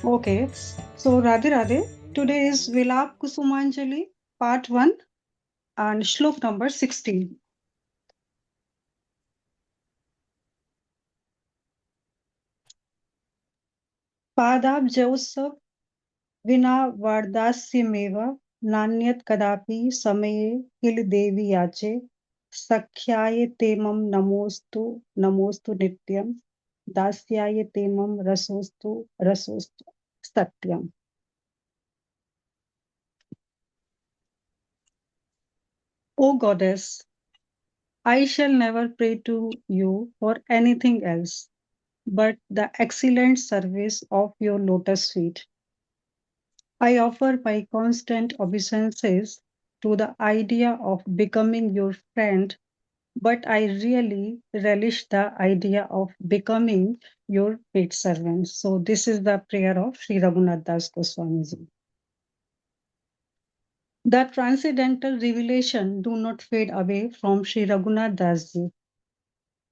Okay, so Radhe Radhe, today is Vilāpa-kusumāñjali, part 1 and shlok number 16. Padabjausav vina vardasyameva nanyat kadapi samaye kil devi yache sakhyaye temam namostu nityam dasyaye temam rasostu satyam. O goddess, I shall never pray to you for anything else but the excellent service of your lotus feet. I offer my constant obeisances to the idea of becoming your friend, but I really relish the idea of becoming your maidservant. So this is the prayer of Sri Ananta Das Babaji. The transcendental revelation do not fade away from Sri Raghunath Das Ji.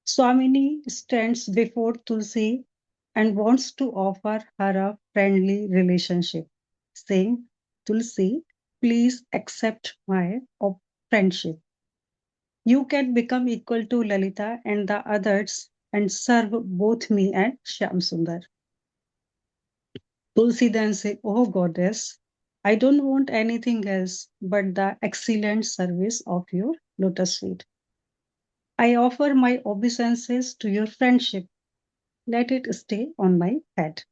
Swāminī stands before Tulsi and wants to offer her a friendly relationship, saying, Tulsi, please accept my friendship. You can become equal to Lalita and the others and serve both me and Shyam Sundar. Tulsi then said, Oh goddess, I don't want anything else but the excellent service of your lotus feet. I offer my obeisances to your friendship. Let it stay on my head.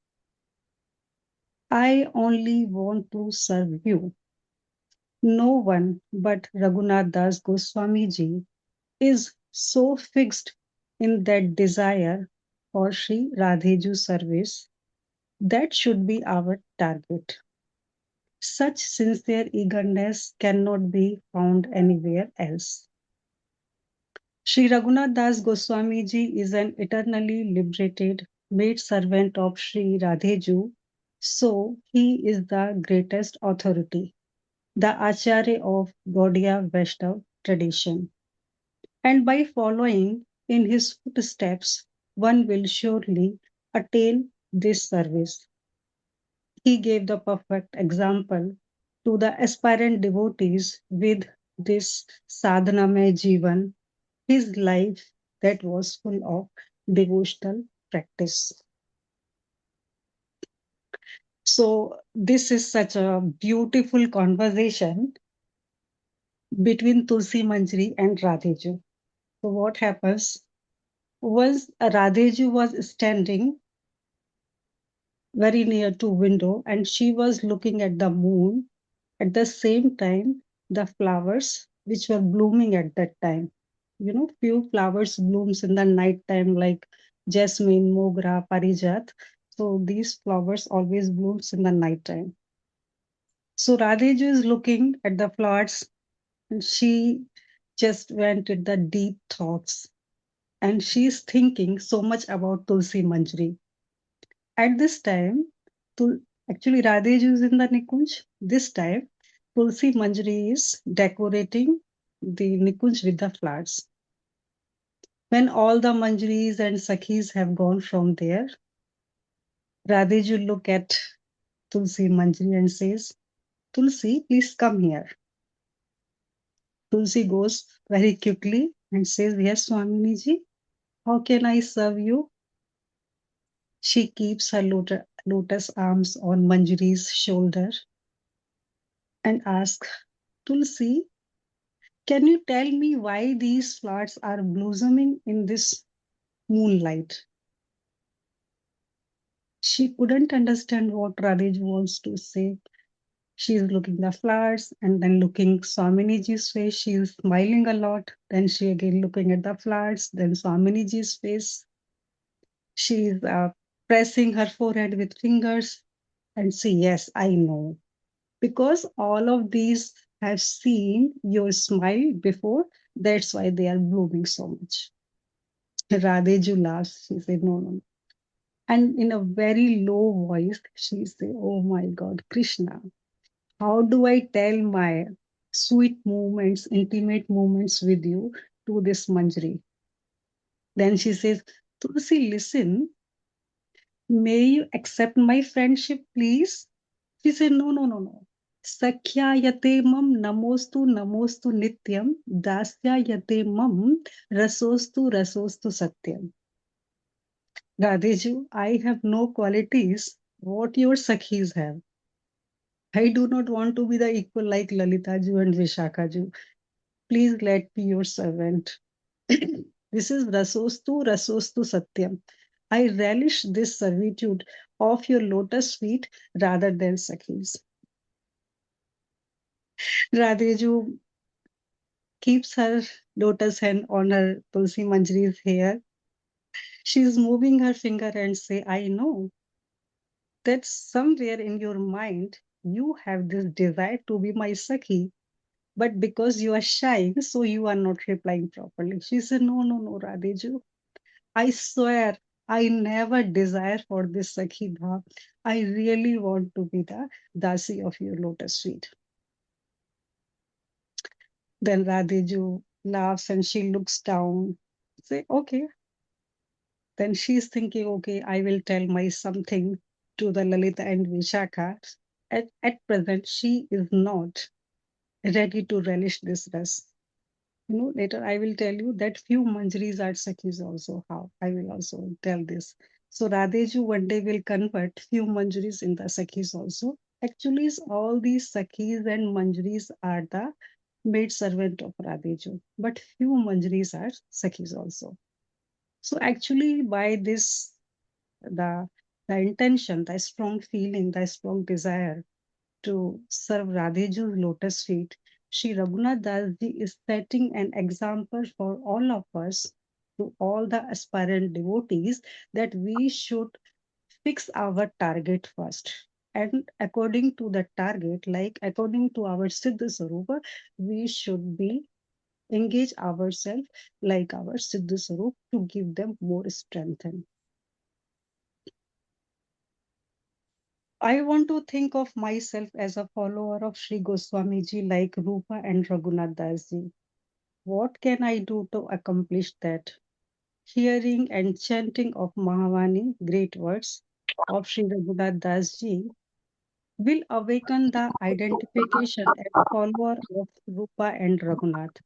I only want to serve you. No one but Raghunath Das Goswami Ji is so fixed in that desire for Sri Radhey Ju service. That should be our target. Such sincere eagerness cannot be found anywhere else. Sri Raghunath Das Goswami Ji is an eternally liberated maidservant of Sri Radhey Ju, so he is the greatest authority, the Acharya of Gaudiya Vaishnava tradition. And by following in his footsteps, one will surely attain this service. He gave the perfect example to the aspirant devotees with this sadhanamay jivan, his life that was full of devotional practice. So this is such a beautiful conversation between Tulsi Manjari and Radhey Ju. So what happens? Once Radhey Ju was standing very near to window and she was looking at the moon. At the same time, the flowers which were blooming at that time, few flowers blooms in the night time like jasmine, mogra, parijat. So these flowers always blooms in the night time. So Radhey Ju is looking at the flowers and she just went with the deep thoughts and she's thinking so much about Tulsi Manjari. At this time, actually Radhey Ju is in the Nikunj. This time, Tulsi Manjari is decorating the Nikunj with the flowers. When all the Manjaris and sakhīs have gone from there, Radhey Ju look at Tulsi Manjari and says, Tulsi, please come here. Tulsi goes very quickly and says, Yes, Swāminī ji, how can I serve you? She keeps her lotus arms on Manjari's shoulder and asks, Tulsi, can you tell me why these flowers are blossoming in this moonlight? She couldn't understand what Radhey Ju wants to say. She is looking the flowers and then looking Swāminī ji's face. She is smiling a lot. Then she again looking at the flowers. Then Swāminī ji's face. She is pressing her forehead with fingers and say, yes, I know. Because all of these have seen your smile before. That's why they are blooming so much. Radhey Ju laughs. She said, no, no, no. And in a very low voice, she said, oh my God, Kṛṣṇa, how do I tell my sweet moments, intimate moments with you to this Manjari? Then she says, Tulsi, listen, may you accept my friendship, please? She said, no, no, no, no. Sakhya yate mam namostu namostu nityam dasya yate mam rasostu satyam. Radhey Ju, I have no qualities what your sakhis have. I do not want to be the equal like Lalita Ju and Vishakha Ju. Please let me your servant. This is rasostu satyam. I relish this servitude of your lotus feet rather than sakhis. Radhey Ju keeps her lotus hand on her Tulsi Manjari's hair. She's moving her finger and say, I know that somewhere in your mind you have this desire to be my Sakhi, but because you are shy, so you are not replying properly. She said, no, no, no, Radhey Ju. I swear I never desire for this Sakhi bhav. I really want to be the Dasi of your lotus feet. Then Radhey Ju laughs and she looks down. Say, okay. Then she's thinking, okay, I will tell my something to the Lalita and Vishakha. At present, she is not ready to relish this rest. Later I will tell you that few manjaris are sakhis also. How I will also tell this. So Radhey Ju one day will convert few manjaris in the sakhis also. Actually, all these sakhis and manjaris are the maid servant of Radhey Ju, but few manjaris are sakhis also. So actually, by this, the intention, the strong feeling, the strong desire to serve Radhey Ju's lotus feet, Sri Raghunath Das Ji is setting an example for all of us, to all the aspirant devotees, that we should fix our target first. And according to the target, like according to our Siddha Sarupa, we should be engage ourselves like our Siddha Sarup to give them more strength. I want to think of myself as a follower of Sri Goswami Ji like Rupa and Raghunath Das Ji. What can I do to accomplish that? Hearing and chanting of Mahavani, great words of Sri Raghunath Das Ji, will awaken the identification as follower of Rupa and Raghunath.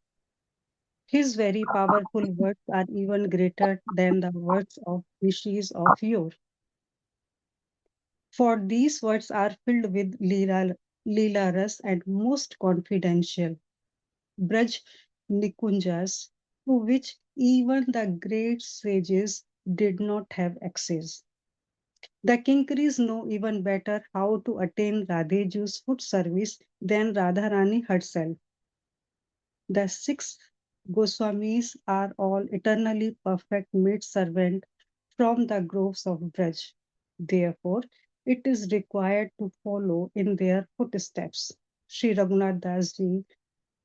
His very powerful words are even greater than the words of rishis of yore. For these words are filled with Leela ras and most confidential, Braj Nikunjas, to which even the great sages did not have access. The Kinkaris know even better how to attain Radhey Ju's food service than Radharani herself. The six Goswamis are all eternally perfect maid servant from the groves of Braj. Therefore, it is required to follow in their footsteps. Sri Raghunath Das Ji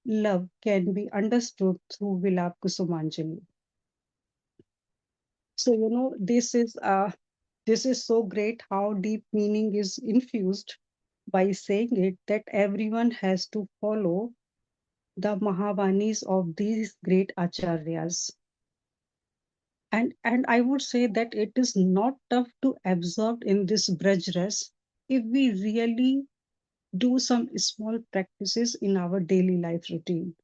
love can be understood through Vilāpa-kusumāñjali. So this is so great how deep meaning is infused by saying it, that everyone has to follow the Mahavanis of these great acharyas. And I would say that it is not tough to absorb in this Braj-rasa if we really do some small practices in our daily life routine.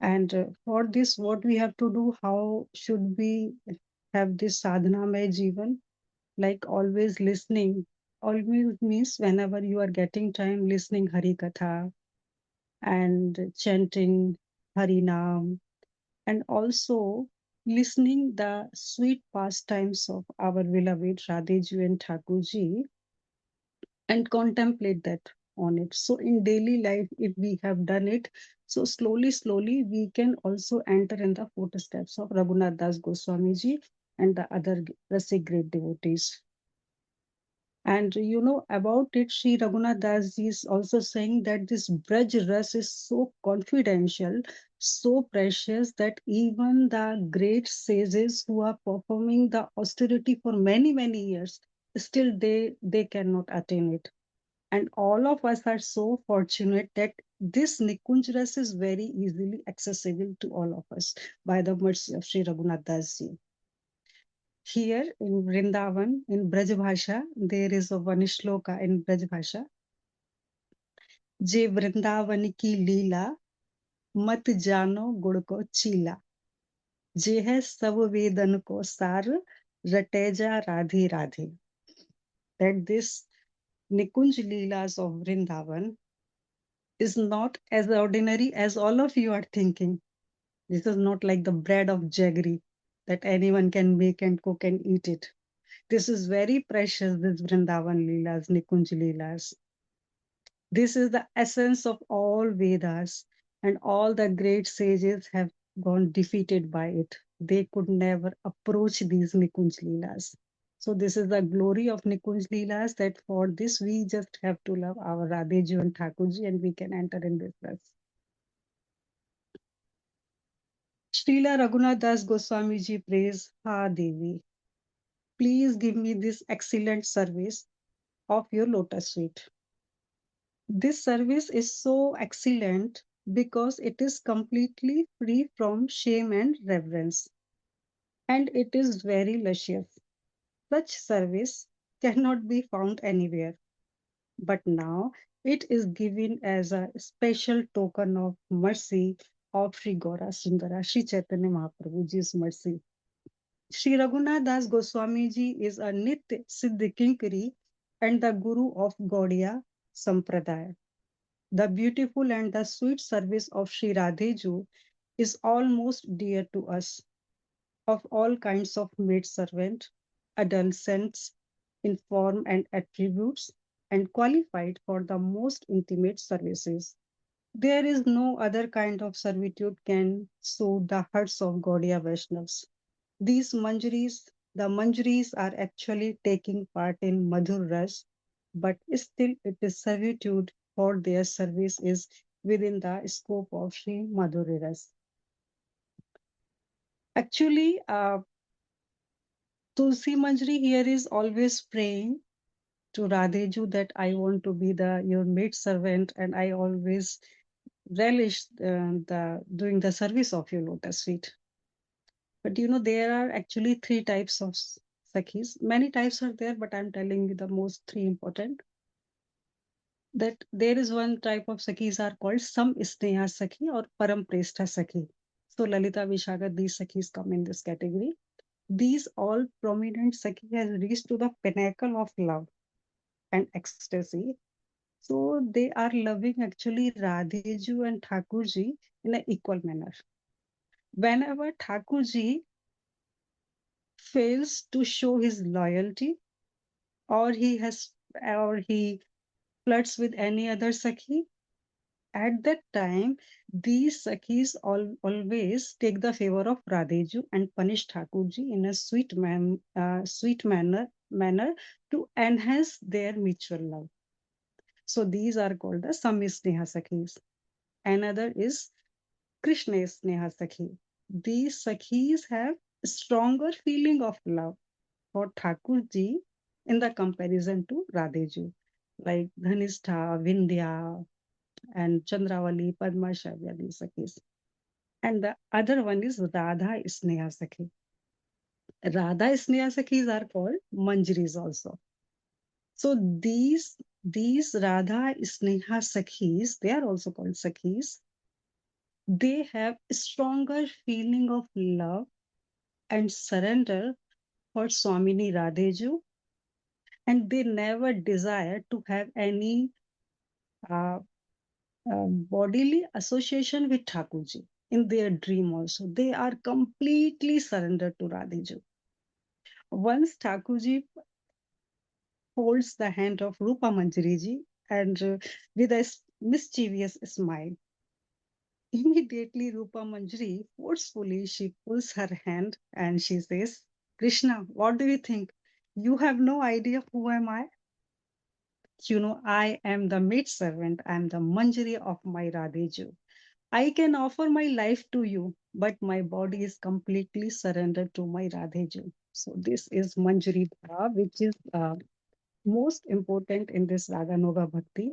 And for this, what we have to do, how should we have this sadhana mein jivan? Like always listening, always means whenever you are getting time, listening Hari Katha and chanting Hari Naam, and also listening the sweet pastimes of our beloved Radhey Ju and Thakur Ji, and contemplate that on it. So in daily life, if we have done it, so slowly, we can also enter in the footsteps of Raghunath Das Goswami Ji and the other Rasik great devotees. And you know about it, Sri Raghunath Das ji is also saying that this Braj-rasa is so confidential, so precious that even the great sages who are performing the austerity for many, many years, still they cannot attain it. And all of us are so fortunate that this Nikunj-rasa is very easily accessible to all of us by the mercy of Sri Raghunath Das ji. Here in Vrindavan, in Braj-bhasha, there is a one shloka in Braj-bhasha. जे वृंदावन की लीला मत जानो गुण को चीला जे है सब वेदन को सार रटे जा Radhe Radhe. That this Nikunj Leelas of Vrindavan is not as ordinary as all of you are thinking. This is not like the bread of jaggery that anyone can make and cook and eat it. This is very precious, this Vrindavan Leelas, Nikunj Leelas. This is the essence of all Vedas, and all the great sages have gone defeated by it. They could never approach these Nikunj Leelas. So this is the glory of Nikunj Leelas, that for this we just have to love our Radhey Ju and Thakurji and we can enter in this rasa. Srila Raghunath Das Goswami ji prays, Ha Devi, please give me this excellent service of your lotus feet. This service is so excellent because it is completely free from shame and reverence, and it is very luscious. Such service cannot be found anywhere, but now it is given as a special token of mercy of Sri Gaura Sundara, Sri Chaitanya Mahaprabhuji's mercy. Sri Raghunath Das Goswami ji is a Nitya Siddhi Kinkari and the Guru of Gaudiya Sampradaya. The beautiful and the sweet service of Sri Radhey Ju is almost dear to us. Of all kinds of maidservant, adolescents in form and attributes, and qualified for the most intimate services. There is no other kind of servitude can soothe the hearts of Gaudiya Vaishnavas. These manjarīs, the manjarīs are actually taking part in Madhur Ras, but still it is servitude, for their service is within the scope of Sri Madhuri Ras. Actually, Tulsi Manjari here is always praying to Radhey Ju that I want to be your maid servant, and I always relish the doing the service of your lotus feet. But you know, there are actually three types of sakhis. Many types are there, but I'm telling you the most three important. That there is one type of sakhis are called Sam Sneha Sakhi or Param Prestha Sakhi. So Lalita Vishaga, these sakhis come in this category. These all prominent sakhi has reached to the pinnacle of love and ecstasy. So they are loving actually Radhey Ju and Thakurji in an equal manner. Whenever Thakurji fails to show his loyalty, or he flirts with any other sakhi, at that time these sakhis always take the favor of Radhey Ju and punish Thakurji in a sweet manner to enhance their mutual love. So these are called the Samisneha sakhis. Another is Kṛṣṇa Sneha Sakhi. These sakhis have stronger feeling of love for Thakurji in the comparison to Radhey Ju, like Dhanistha, Vindhya, and Chandravali, Padma Shavya, these sakhis. And the other one is Radha Sneha Sakhi. Radha Sneha Sakhis are called Mañjarīs also. So these Radha Sneha Sakhis, they are also called sakhis. They have a stronger feeling of love and surrender for Swāminī Radhey Ju, and they never desire to have any uh, bodily association with Thakurji in their dream also. They are completely surrendered to Radhey Ju. Once Thakurji holds the hand of Rupa Manjari ji and with a mischievous smile, immediately Rupa Manjari forcefully she pulls her hand and she says, Kṛṣṇa, what do you think? You have no idea who am I? I am the maidservant, I am the Manjari of my Radhey Ju. I can offer my life to you, but my body is completely surrendered to my Radhey Ju. So this is mañjarī-bhāva, which is most important in this Rāgānugā-bhakti,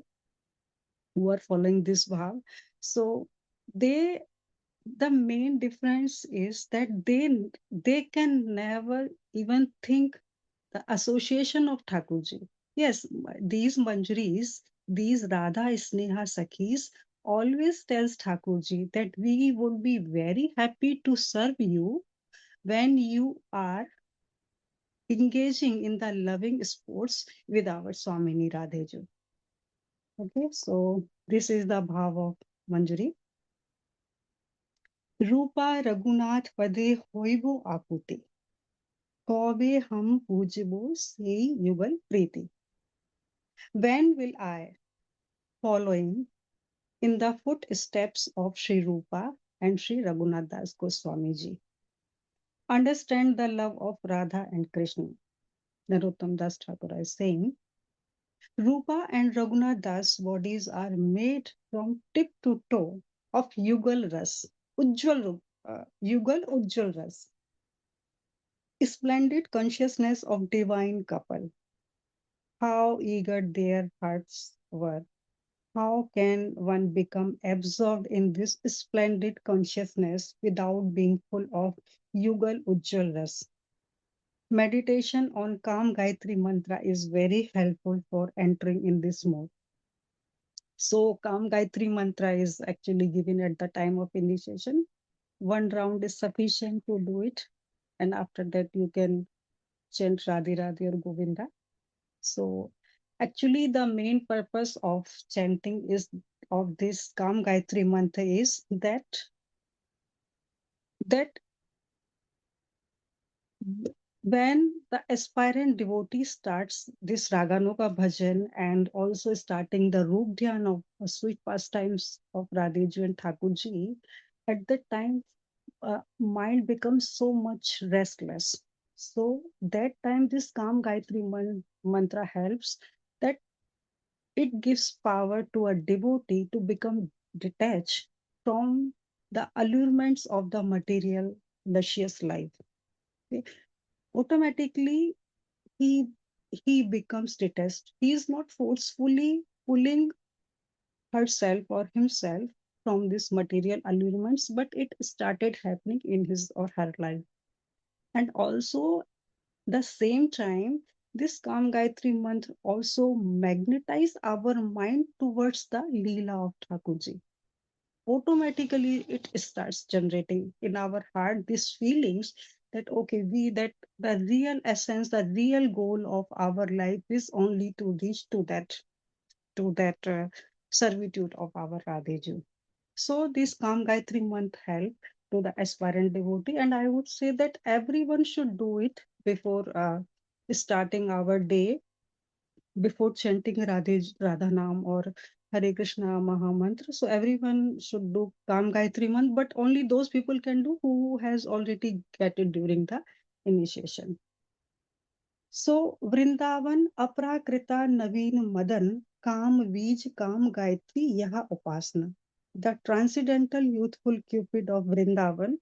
who are following this bhav. So they the main difference is that they can never even think the association of Thakurji. Yes, these manjaris, these Radha Sneha Sakhis always tells Thakurji that we would be very happy to serve you when you are engaging in the loving sports with our Swāminī Radhey Ju. Okay, so this is the bhav of Manjari. रूपा रघुनाथ पदे होइबो आकुति कौबे हम पूजबो से युगल प्रीति. When will I, following in the footsteps of Sri Rupa and Sri Raghunath Das Goswami ji, understand the love of Radha and Krishna? Narottam Das Thakur is saying, Rupa and Raghunath Das bodies are made from tip to toe of Yugal Ras, Ujjwal Ras, splendid consciousness of divine couple. How eager their hearts were. How can one become absorbed in this splendid consciousness without being full of Yugal Ujjwal Ras? Meditation on Kāma-gāyatrī mantra is very helpful for entering in this mode. So Kāma-gāyatrī mantra is actually given at the time of initiation. One round is sufficient to do it. And after that, you can chant Radhe Radhe or Govinda. So actually the main purpose of chanting is of this Kāma-gāyatrī mantra is that when the aspirant devotee starts this Rāgānugā bhajan and also starting the Roop Dhyan of sweet pastimes of Radhey Ju and Thakurji, at that time mind becomes so much restless. So that time this Kāma-gāyatrī mantra helps, that it gives power to a devotee to become detached from the allurements of the material luscious life. Okay? Automatically he becomes detached. He is not forcefully pulling herself or himself from these material allurements, but it started happening in his or her life. And also the same time, this Kāma-gāyatrī mantra also magnetize our mind towards the Leela of Thakurji. Automatically it starts generating in our heart these feelings that okay, that the real essence, the real goal of our life is only to reach to that servitude of our Radhey Ju. So this Kāma-gāyatrī mantra help to the aspirant devotee, and I would say that everyone should do it before starting our day, before chanting Radha Nam or Hare Krishna Maha Mantra. So everyone should do Kāma-gāyatrī mantra, but only those people can do who has already get it during the initiation. So Vrindavan Aprakrita Naveen Madan Kam Bij Kāma-gāyatrī Yaha Upasana. The transcendental youthful Cupid of Vrindavan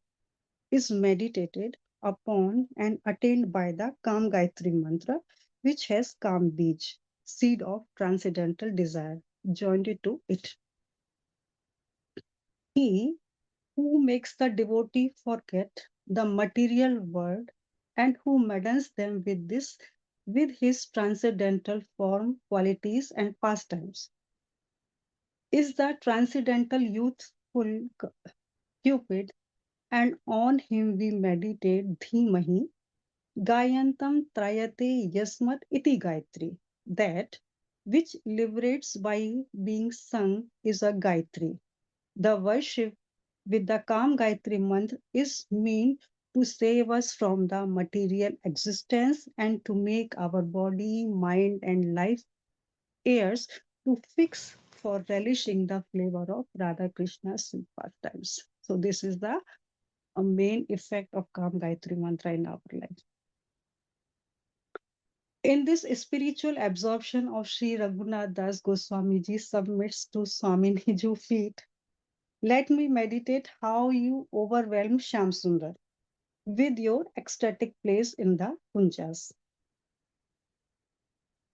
is meditated upon and attained by the Kāma-gāyatrī mantra, which has Kam Bij, seed of transcendental desire, joined to it. He who makes the devotee forget the material world and who maddens them with his transcendental form, qualities, and pastimes, is the transcendental youthful Cupid, and on him we meditate Dhimahi, Gayantam Trayate Yasmat Iti Gayatri. That which liberates by being sung is a Gayatri. The worship with the Kāma-gāyatrī mantra is meant to save us from the material existence and to make our body, mind, and life heirs to fix for relishing the flavor of Radha Krishna's sweet pastimes. So this is the a main effect of Kāma-gāyatrī mantra in our life. In this spiritual absorption of Sri Raghunath Das Goswami ji submits to Swāminī Ju feet, let me meditate how you overwhelm Shyamsundar with your ecstatic place in the Kunjas.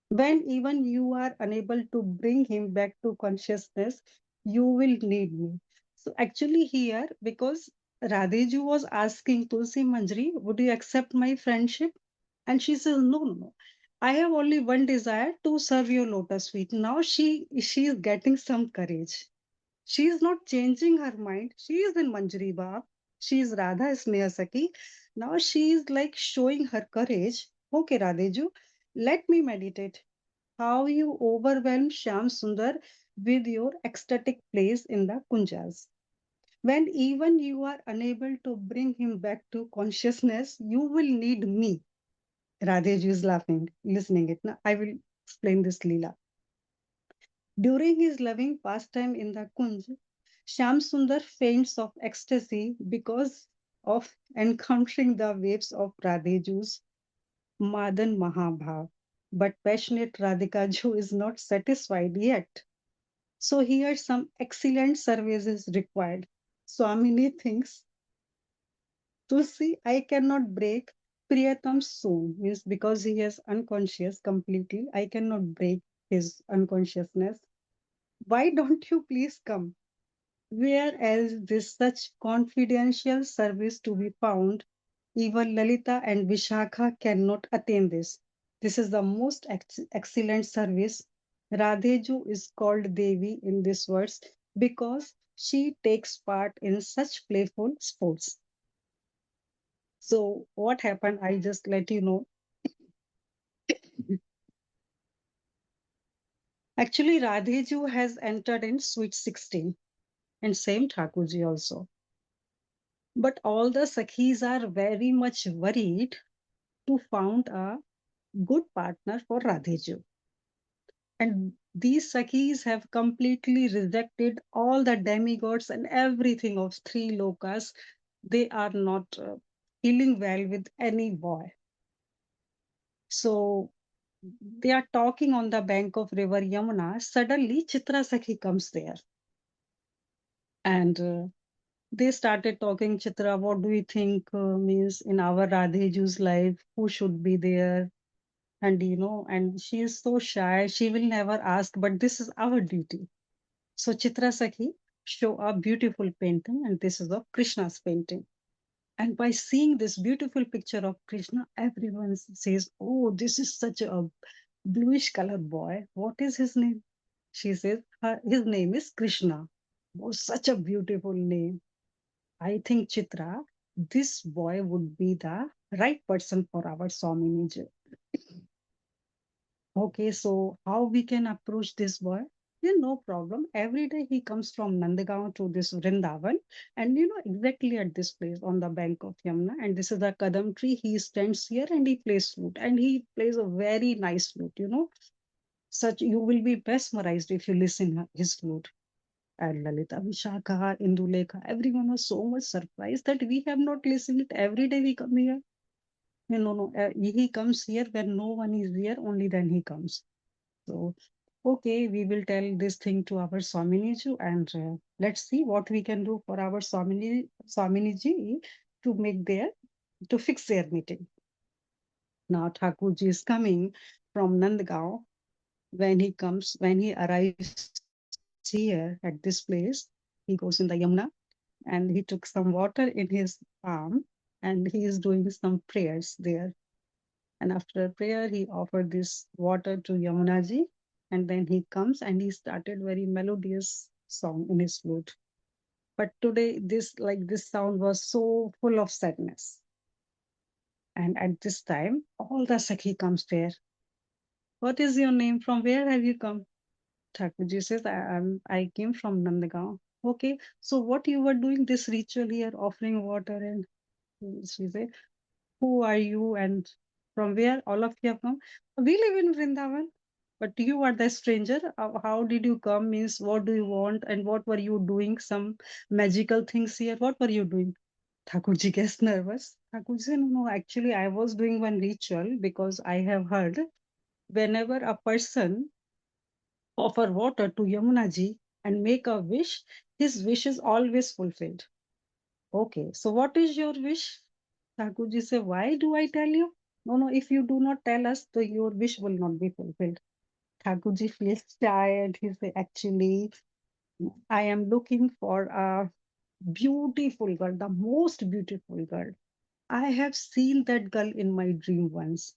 When even you are unable to bring him back to consciousness, you will need me. So actually here, because Radhey Ju was asking Tulsi Manjari, would you accept my friendship? And she says, no, no, no. I have only one desire to serve your lotus feet. Now she is getting some courage. She is not changing her mind. She is in mañjarī-bhāva. She is Radha Snehasaki. Now she is like showing her courage. Okay, Radhey Ju, let me meditate how you overwhelm Shyam Sundar with your ecstatic place in the Kunjas. When even you are unable to bring him back to consciousness, you will need me. Radheju is laughing, listening it. Now I will explain this Leela. During his loving pastime in the Kunj, Shyam Sundar faints of ecstasy because of encountering the waves of Radheju's Madan Mahabhav. But passionate Radhika Ju is not satisfied yet. So here some excellent service is required. Swāminī thinks, Tulsi, I cannot break Priyatam soon, means because he is unconscious completely, I cannot break his unconsciousness. Why don't you please come? Whereas this such confidential service to be found, even Lalita and Vishakha cannot attain this. This is the most excellent service. Radheju is called Devi in this verse because she takes part in such playful sports. So what happened? I just let you know. Actually, Radheju has entered in Sweet 16 and same Thakurji also. But all the Sakhis are very much worried to found a good partner for Radheju. And these Sakhis have completely rejected all the demigods and everything of three lokas. They are not feeling well with any boy. So they are talking on the bank of river Yamuna. Suddenly Citrá Sakhi comes there. And they started talking, Citrá, what do you think means in our Radheju's life? Who should be there? And and she is so shy, she will never ask, but this is our duty. So Citrá Sakhi show a beautiful painting, and this is of Krishna's painting. And by seeing this beautiful picture of Krishna, everyone says, oh, this is such a bluish colored boy. What is his name? She says, his name is Kṛṣṇa. Oh, such a beautiful name. I think, Citrá, this boy would be the right person for our Swāminī. Okay, so how we can approach this boy? Yeah, no problem. Every day he comes from Nandagaon to this Vrindavan, and exactly at this place on the bank of Yamuna. And this is the Kadam tree. He stands here and he plays flute, and he plays a very nice flute. Such you will be mesmerized if you listen his flute. And Lalita, Vishakha, Indulekha, everyone was so much surprised that we have not listened it. Every day we come here. No. He comes here when no one is here. Only then he comes. So, okay, we will tell this thing to our Swāminī and let's see what we can do for our Swāminī to make to fix their meeting. Now Thakurji is coming from Nandgaon. When he arrives here at this place, he goes in the Yamuna and he took some water in his palm and he is doing some prayers there. And after prayer, he offered this water to Yamunaji. And then he comes and he started very melodious song in his flute. But today, this sound was so full of sadness. And at this time, all the Sakhi comes there. What is your name? From where have you come? Thakurji says, I came from Nandagaon. Okay, so what you were doing this ritual here, offering water, and she said, who are you and from where all of you have come? We live in Vrindavan, but you are the stranger. How did you come? Means what do you want and what were you doing? Some magical things here. What were you doing? Thakurji gets nervous. Thakurji said, no, actually I was doing one ritual because I have heard whenever a person offer water to Yamunaji and make a wish, his wish is always fulfilled. Okay, so what is your wish? Thakurji say, why do I tell you? No, no, if you do not tell us, then your wish will not be fulfilled. Thakurji feels tired. He say, actually, I am looking for a beautiful girl, the most beautiful girl. I have seen that girl in my dream once.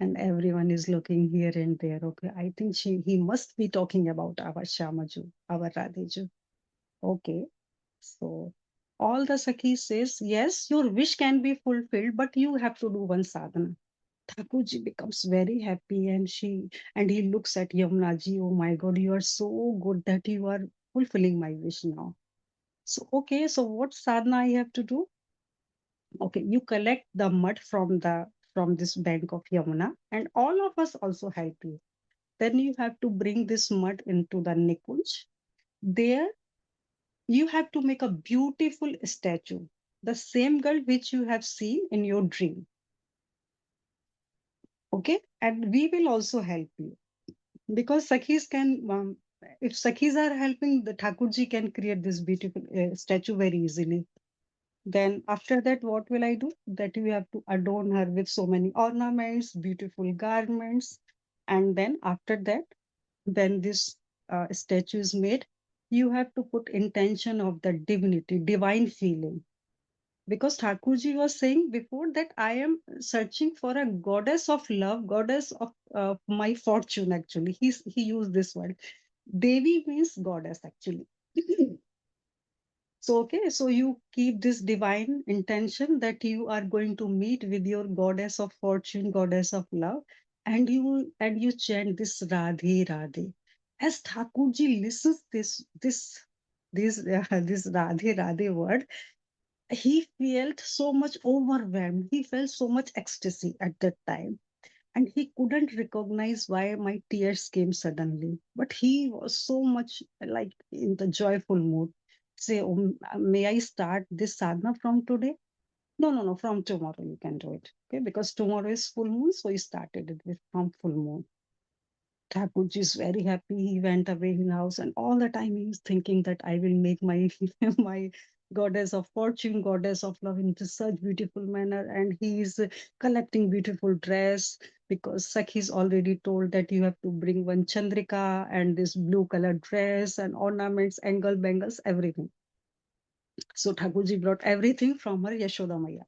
And everyone is looking here and there. Okay, I think he must be talking about our Shamaju, our Radhey Ju. Okay, so all the Sakhis says, yes, your wish can be fulfilled, but you have to do one sadhana. Thakurji becomes very happy and he looks at Yamunaji, oh my God, you are so good that you are fulfilling my wish now. So, okay, so what sadhana I have to do? Okay, you collect the mud from this bank of Yamuna, and all of us also help you. Then you have to bring this mud into the Nikunj. There, you have to make a beautiful statue, the same girl which you have seen in your dream. Okay, and we will also help you because Sakhis can. If Sakhis are helping, the Thakurji can create this beautiful statue very easily. Then after that, what will I do? That you have to adorn her with so many ornaments, beautiful garments. And then after that, when this statue is made, you have to put intention of the divinity, divine feeling. Because Thakurji was saying before that I am searching for a goddess of love, goddess of my fortune, actually. He used this word. Devi means goddess, actually. So, okay, so you keep this divine intention that you are going to meet with your goddess of fortune, goddess of love, and you chant this Radhe Radhe. As Thakurji listens this Radhe Radhe word, he felt so much overwhelmed. He felt so much ecstasy at that time. And he couldn't recognize why my tears came suddenly. But he was so much like in the joyful mood. Say, oh, may I start this sadhana from today? No, no, no, from tomorrow you can do it. Okay, because tomorrow is full moon, so he started it with from full moon. Thakurji is very happy. He went away in house, and all the time he is thinking that I will make my my goddess of fortune, goddess of love into such beautiful manner. And he is collecting beautiful dress because Sakhi's already told that you have to bring one chandrika and this blue colored dress and ornaments, angle bangles, everything. So Thakurji brought everything from her Yashoda Maya.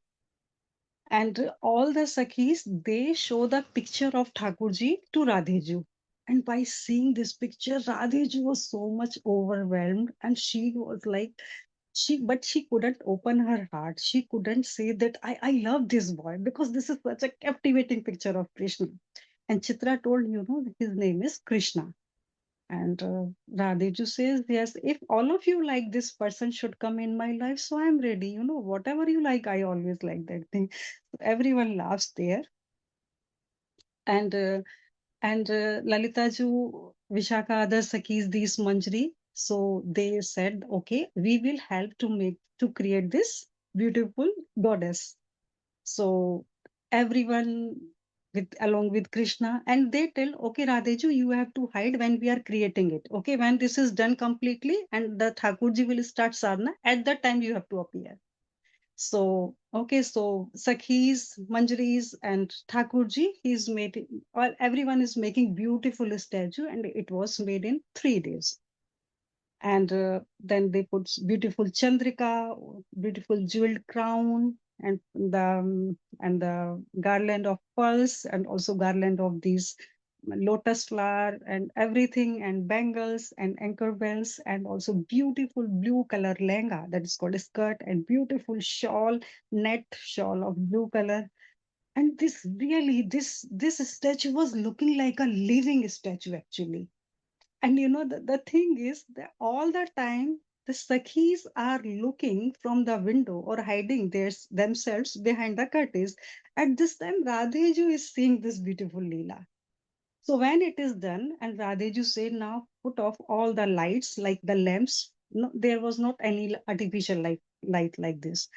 And all the Sakhis, they show the picture of Thakurji to Radhey Ju. And by seeing this picture, Radhey Ju was so much overwhelmed and she was like, but she couldn't open her heart. She couldn't say that I love this boy because this is such a captivating picture of Krishna. And Citrá told, his name is Kṛṣṇa. And Radhey Ju says, yes, if all of you like this person should come in my life, so I'm ready. Whatever you like, I always like that thing. Everyone laughs there. And Lalita Ju, Vishaka, other Sakis, these Manjari. So they said, okay, we will help to create this beautiful goddess. So everyone along with Krishna, and they tell, okay, Radhey Ju, you have to hide when we are creating it. Okay, when this is done completely and the Thakurji will start sadhana, at that time you have to appear. So, okay, so Sakhis, Manjaris, and Thakurji, everyone is making beautiful statue, and it was made in 3 days. And then they put beautiful chandrika, beautiful jeweled crown, and the garland of pearls, and also garland of these lotus flower and everything, and bangles and anchor bells, and also beautiful blue color lenga that is called a skirt, and beautiful shawl, net shawl of blue color. And this statue was looking like a living statue, actually. And the thing is that all the time the Sakhis are looking from the window or hiding themselves behind the curtains. At this time, Radhey Ju is seeing this beautiful Leela. So when it is done, and Radhey Ju said, now put off all the lights like the lamps. No, there was not any artificial light like this.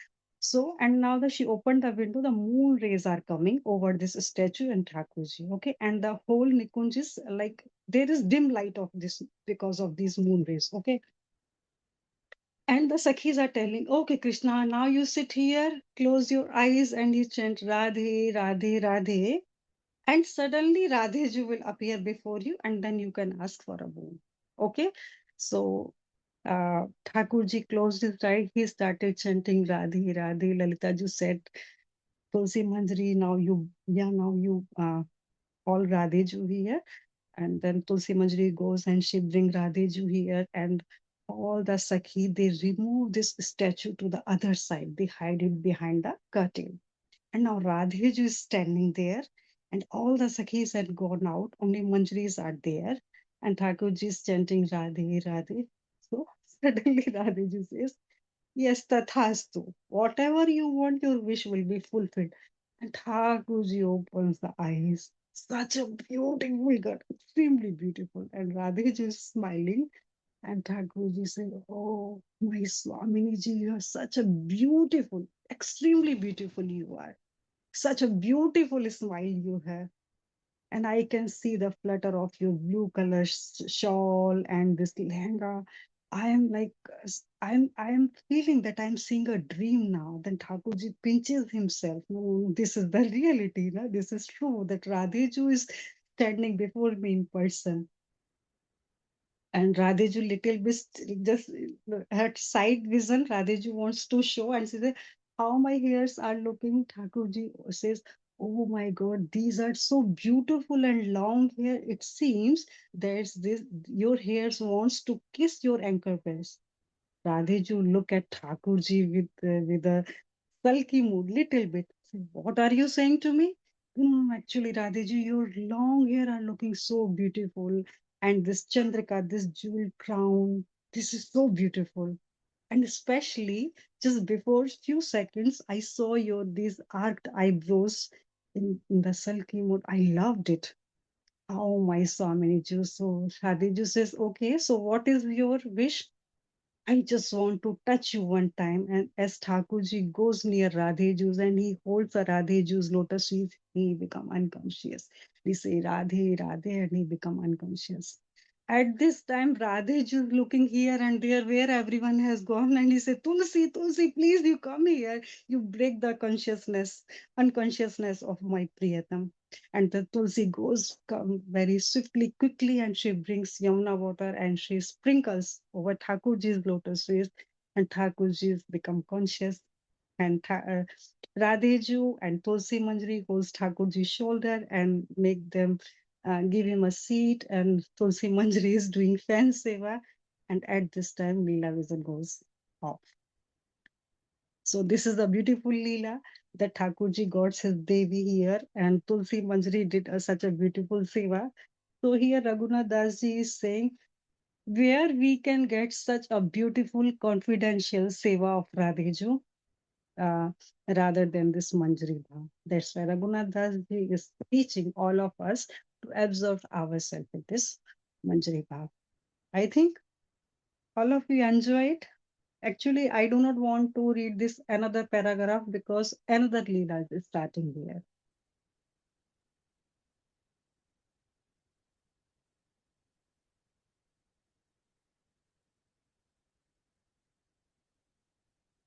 So, and now that she opened the window, the moon rays are coming over this statue and Thakurji. Okay. And the whole Nikunj is like there is dim light of this because of these moon rays. Okay. And the Sakhis are telling, okay, Krishna, now you sit here, close your eyes, and you chant Radhe, Radhe, Radhe. And suddenly Radhey Ju will appear before you, and then you can ask for a boon. Okay. So Thakurji closed his eyes. He started chanting Radhe, Radhe. Lalita Ju said, Tulsi Manjari, now you call Radhey Ju here. And then Tulsi Manjari goes and she bring Radhey Ju here. And all the Sakhi, they remove this statue to the other side. They hide it behind the curtain. And now Radhey Ju is standing there. And all the Sakhis had gone out. Only Manjaris are there. And Thakurji is chanting Radhe, Radhe. So suddenly Radhey Ju says, yes, tathastu. Whatever you want, your wish will be fulfilled. And Thakurji opens the eyes. Such a beautiful girl, extremely beautiful. And Radhiji is smiling. And Thakurji says, oh, my Swāminī ji, you are such a beautiful, extremely beautiful you are. Such a beautiful smile you have. And I can see the flutter of your blue color shawl and this lehenga. I am like, I am feeling that I'm seeing a dream now. Then Thakurji pinches himself. No, this is the reality. No? This is true that Radhey Ju is standing before me in person. And Radhey Ju little bit just her side vision, Radhey Ju wants to show and she says, how my hairs are looking. Thakurji says, oh my God, these are so beautiful and long hair. It seems there's this, your hairs wants to kiss your ankle press. Radhey Ju look at Thakurji with a sulky mood, little bit. Say, what are you saying to me? Actually, Radhiji, your long hair are looking so beautiful. And this Chandrika, this jewel crown, this is so beautiful. And especially just before few seconds, I saw your these arched eyebrows in the sulky mood. I loved it. Oh, my Swāminī Ju. So Radhiji says, okay, so what is your wish? I just want to touch you one time. And as Thakurji goes near Radhey Ju's and he holds the Radhey Ju's lotus feet, he become unconscious. We say Radhe, Radhe, and he become unconscious. At this time, Radhey Ju is looking here and there where everyone has gone, and he said, Tulsi, Tulsi, please, you come here. You break the unconsciousness of my Priyatam. And the Tulsi goes come very swiftly, quickly, and she brings Yamuna water and she sprinkles over Thakurji's lotus feet, and Thakurji's become conscious. And Radhey Ju and Tulsi Manjari holds Thakurji's shoulder and make them give him a seat. And Tulsi Manjari is doing fan seva. And at this time, Leela Vision goes off. So this is a beautiful Leela that Thakurji got his Devi here, and Tulsi Manjari did such a beautiful seva. So here Raghunath Das Ji is saying, where we can get such a beautiful confidential seva of Radhey Ju, rather than this Manjari-bhāva. That's why Raghunath Das Ji is teaching all of us to observe ourselves with this Manjari-bhāva. I think all of you enjoy it. Actually, I do not want to read this another paragraph because another Leela is starting here.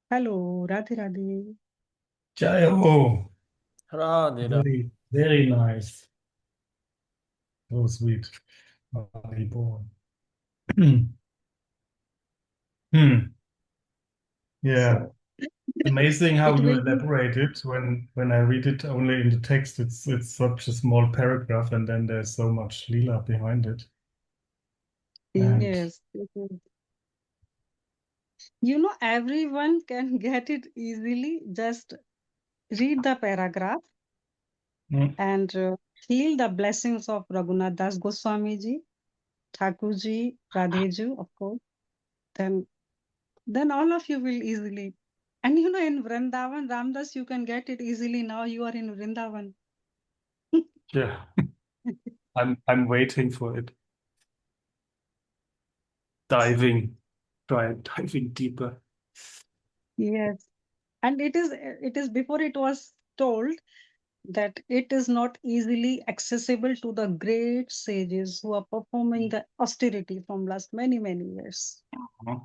Hello, Radhe Radhe. Jai Ho. Radhe Radhe. Very, very nice. So sweet. Very born. Yeah. So, Amazing how it you will be, elaborate it. When I read it only in the text, it's such a small paragraph, and then there's so much lila behind it. And yes. You know, everyone can get it easily. Just read the paragraph and feel the blessings of Raghunath Das Goswami ji, Thakur ji, Radhey Ju, of course. Then all of you will easily. And you know, in Vrindavan, Ramdas, you can get it easily now. You are in Vrindavan. yeah, I'm waiting for it. Diving deeper. Yes. And it is before it was told that it is not easily accessible to the great sages who are performing the austerity from last many years.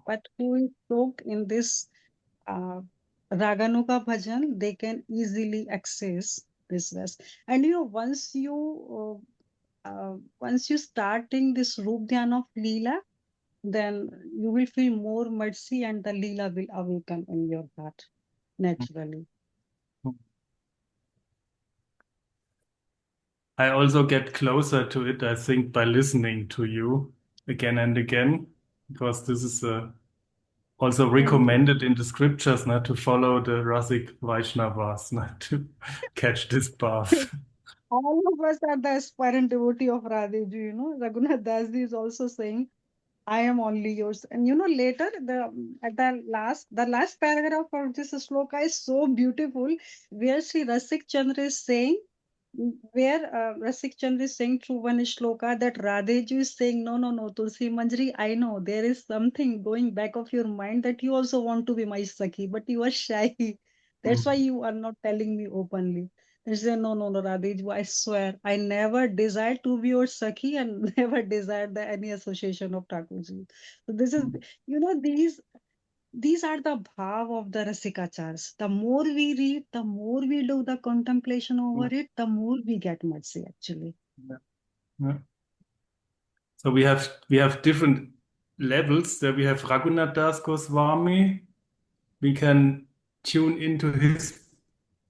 But who is soaked in this Raganuga bhajan, they can easily access this rest. And once you starting this Roop Dhyan of Leela, then you will feel more mercy and the Leela will awaken in your heart naturally. I also get closer to it, I think, by listening to you again and again, because this is also recommended in the scriptures, not to follow the Rasic Vaishnavas, not to catch this path. All of us are the aspirant devotee of Radhey Ju, Raghunath Das Ji is also saying, I am only yours. And later at the last paragraph of this sloka is so beautiful, where Sri Rasik Chandra is saying, Rasik Chandra is saying through one shloka that Radhey Ju is saying, no, Tulsi Manjari, I know there is something going back of your mind that you also want to be my Sakhi, but you are shy. That's why you are not telling me openly. And she said, no, Radhey Ju, I swear, I never desired to be your Sakhi and never desired any association of Thakurji. So this is, these are the bhav of the Rasikachars. The more we read, the more we do the contemplation over it, the more we get mercy actually. Yeah. So we have different levels. There we have Raghunath Das Goswami. We can tune into his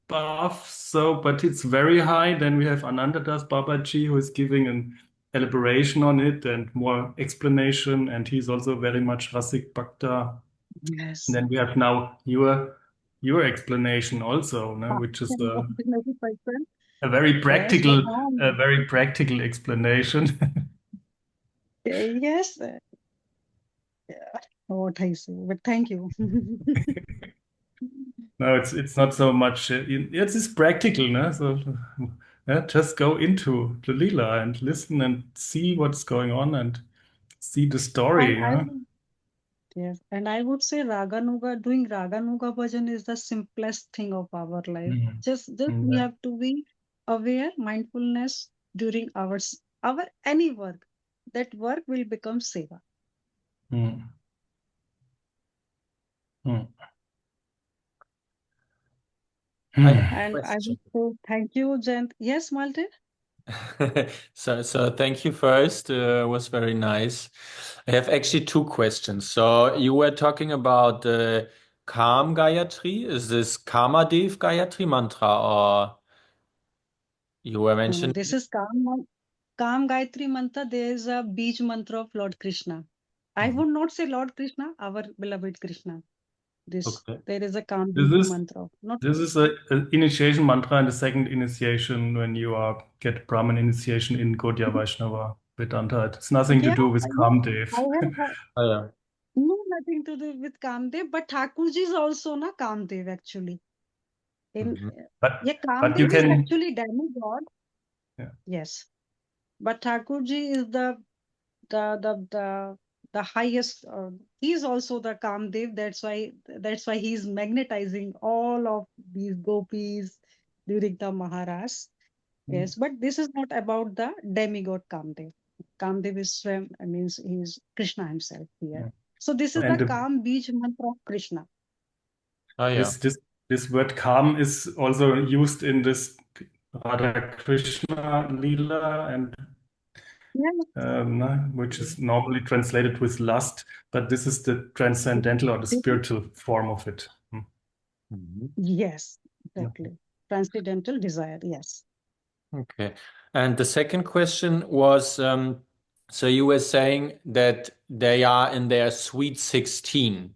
path. But it's very high. Then we have Ananta Das Babaji, who is giving an elaboration on it and more explanation. And he's also very much Rasik Bhakta. Yes. And then we have now your explanation also, no? Which is a very practical explanation. Yes. What I say, but thank you. No, it's not so much. It's practical, no? So just go into the lila and listen and see what's going on and see the story. Yes, and I would say doing Raganuga bhajan is the simplest thing of our life. Just we have to be aware, mindfulness during our any work. That work will become seva. And I would say thank you, Jayant. Yes, Maltin? So thank you first. It was very nice. I have actually two questions. So you were talking about the Kāma-gāyatrī. Is this Kāma-dev-gāyatrī mantra, or you were mentioning? This is Kāma-gāyatrī mantra. There is a Bij mantra of Lord Kṛṣṇa. I would not say Lord Kṛṣṇa, our beloved Kṛṣṇa. There is a Kāma-gāyatrī mantra. This is an initiation mantra and the second initiation when you get Brahman initiation in Gaudiya Vaishnava Vedanta. It's nothing to do with Kāma-dev. No, nothing to do with Kāma-dev, but Thakurji is also na Kāma-dev actually. Kāma-dev is actually demigod. Yes, but Thakurji is the highest. He is also the Kāma-dev. That's why he is magnetizing all of these gopis during the Maharas. Yes, but this is not about the demigod Kāma-dev. Kāma-dev is he's Kṛṣṇa himself here. So this is the Kam Bij mantra of Kṛṣṇa. This word Kam is also used in this Radha Krishna Leela and which is normally translated with lust, but this is the transcendental or the spiritual form of it. Yes, exactly. Transcendental desire, yes. Okay. And the second question was, so you were saying that they are in their sweet 16.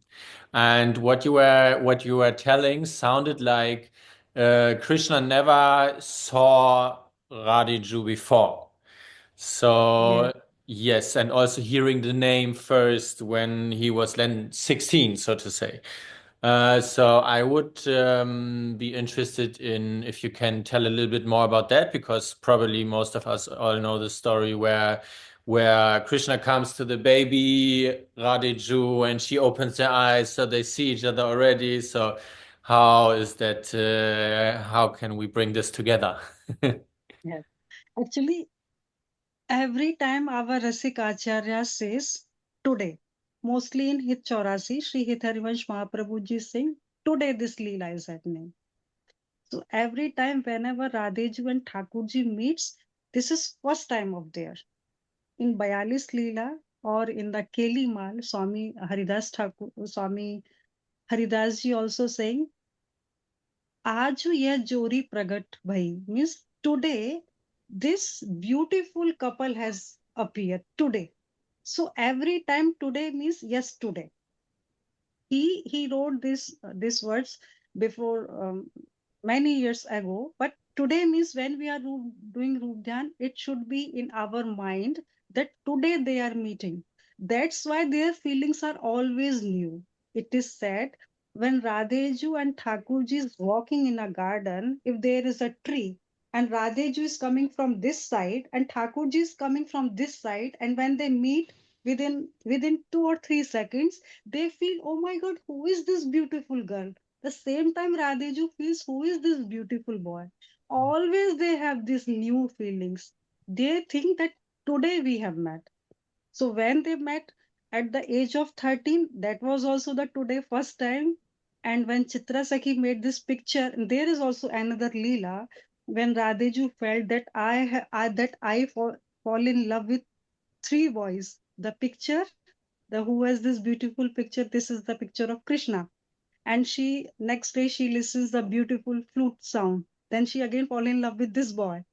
And what you were telling sounded like Kṛṣṇa never saw Radhey Ju before. So yes, and also hearing the name first when he was then 16, so to say. So I would be interested in if you can tell a little bit more about that, because probably most of us all know the story where Kṛṣṇa comes to the baby Radhey Ju and she opens her eyes, so they see each other already. So how is that? How can we bring this together? Yes. Actually, every time our Rasik Acharya says today, mostly in Hit Chaurasi, Sri Hitharivansh Mahaprabhuji is saying, today this Leela is happening. So every time whenever Radhey Ju and Thakurji meets, this is first time of theirs. In Bayalis Leela or in the Keli Mal, Swami Haridas Thakur, Swami Haridas ji also saying, आज यह जोड़ी प्रगट भई, means today this beautiful couple has appeared today. So every time today means yes today. He wrote these words before many years ago, but today means when we are doing Roop Dhyan, it should be in our mind that today they are meeting. That's why their feelings are always new. It is said when Radhey Ju and Thakurji is walking in a garden, if there is a tree and Radhey Ju is coming from this side and Thakurji is coming from this side, and when they meet within 2 or 3 seconds, they feel, oh my God, who is this beautiful girl? The same time Radhey Ju feels, who is this beautiful boy? Always they have these new feelings. They think that today we have met. So when they met at the age of 13, that was also the today first time. And when Citrá Sakhi made this picture, there is also another Leela when Radhey Ju felt that I fall in love with 3 boys. The picture, who has this beautiful picture, this is the picture of Kṛṣṇa. And she next day she listens the beautiful flute sound. Then she again fall in love with this boy.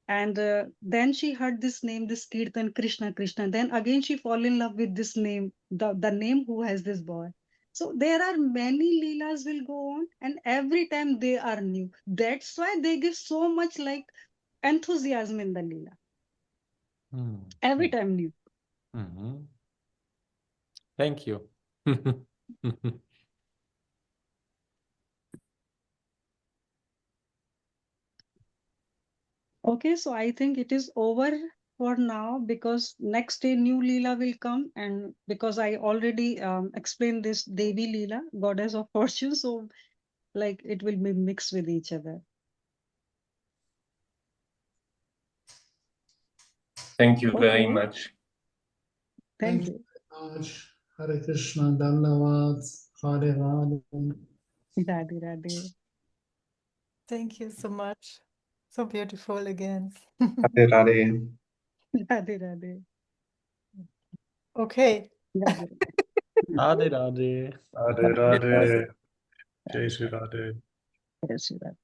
And then she heard this name, this Kirtan, Kṛṣṇa, Kṛṣṇa. Then again she fall in love with this name, the name who has this boy. So there are many Leelas will go on, and every time they are new. That's why they give so much like enthusiasm in the Leela. Every time new. Thank you. Okay, so I think it is over for now because next day new Leela will come, and because I already explained this Devi Leela, goddess of fortune, so like it will be mixed with each other. Thank you very Okay. much. Thank you. very much. Hare Krishna, Dhanavad, Hare Radhe. Radhe Radhe. Thank you so much. So beautiful again. Radhe Radhe. Radhe Radhe. Okay. Radhe Radhe Radhe. Radhe Radhe. Jai Shri Radhe. Radhe. Shri Radhe.